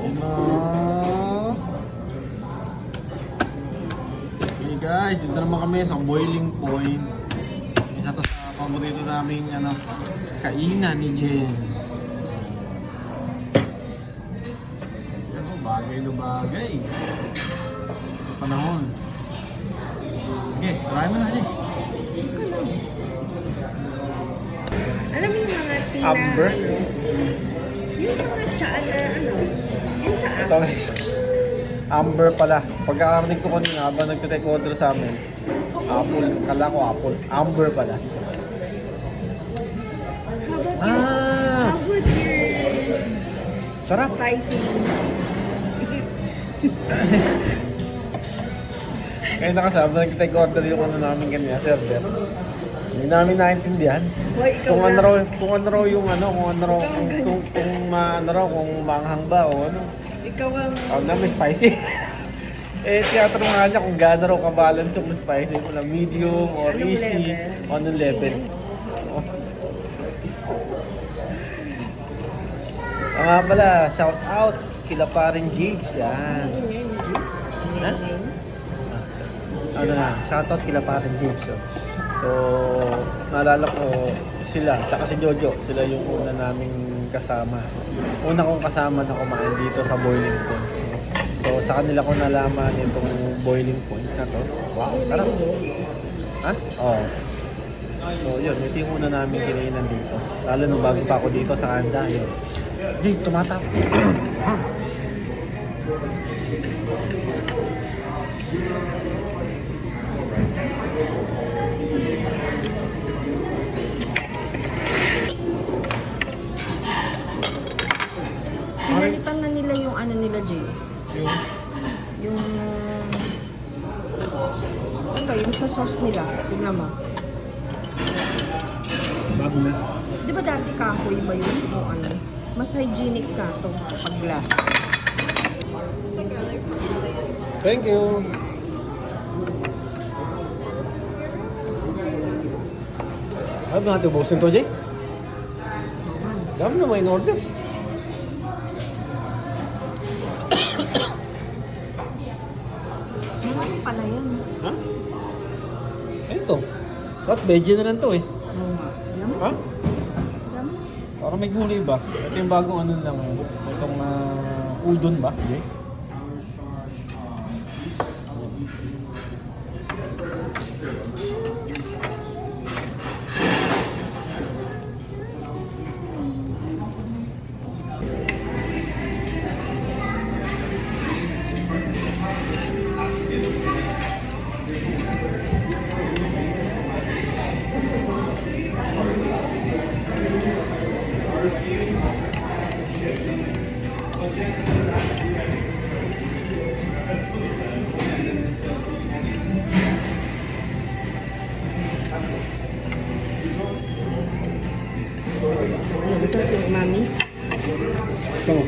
No. Okay guys, dito naman kami sa boiling point. Isa to sa paborito naming kainan ni Jen. Bagay na bagay. Sa panahon. Okay, try mo na Jen. Alam mo yung mga tina, Amber? Yung mga tsaa na yung tsaa. Ito Amber pala. Pagkakarinig ko kanina habang nagtitake order sa amin. Apple. Kala ko apple. Amber pala. How about your Sarap. spicy? Is it? Kaya nakasama, nag-take order yung namin kanina, server. Hindi namin naintindihan. Hoy, ikaw Kung na. ano raw yung kung maanghang ba o ano. Ikaw ang... Tawag namin spicy. Tiyatro nga niya kung gaano raw ka-balance yung spicy. Kung medium or Anong easy. level? O anong level. Oh. Nga pala, shout out kila paring James yan. Ha? Ano na, shoutout kila paring James. So, naalala ko sila, tsaka si Jojo, sila yung una naming kasama. Una kong kasama na kumain dito sa boiling point. So, sa kanila ko nalaman itong boiling point na to. Wow, sarap. Ha? Oo. So, yun, ito yung una namin kinainan dito. Lalo nung bago pa ako dito sa Kanda, yun. Hey, tumatap. Pinalitan na nila yung ano nila, Jay. Yung... Ito, yung sa sauce nila. Tignan mo. Bago na. Di ba dati kahoy ba yun? O ano? Mas hygienic ka to pag glass. Thank you. Ano ba natin ubusin to, Jay? Dami na may in-order. Marami pala yan. Ha? Ano to? Ba't veggie na lang to eh? Oo nga. Alam mo? Ha? Alam mo? Parang may gulay ba? Ito yung bagong ano lang. Itong udon ba, Jay? Gusto mo mami? Ito.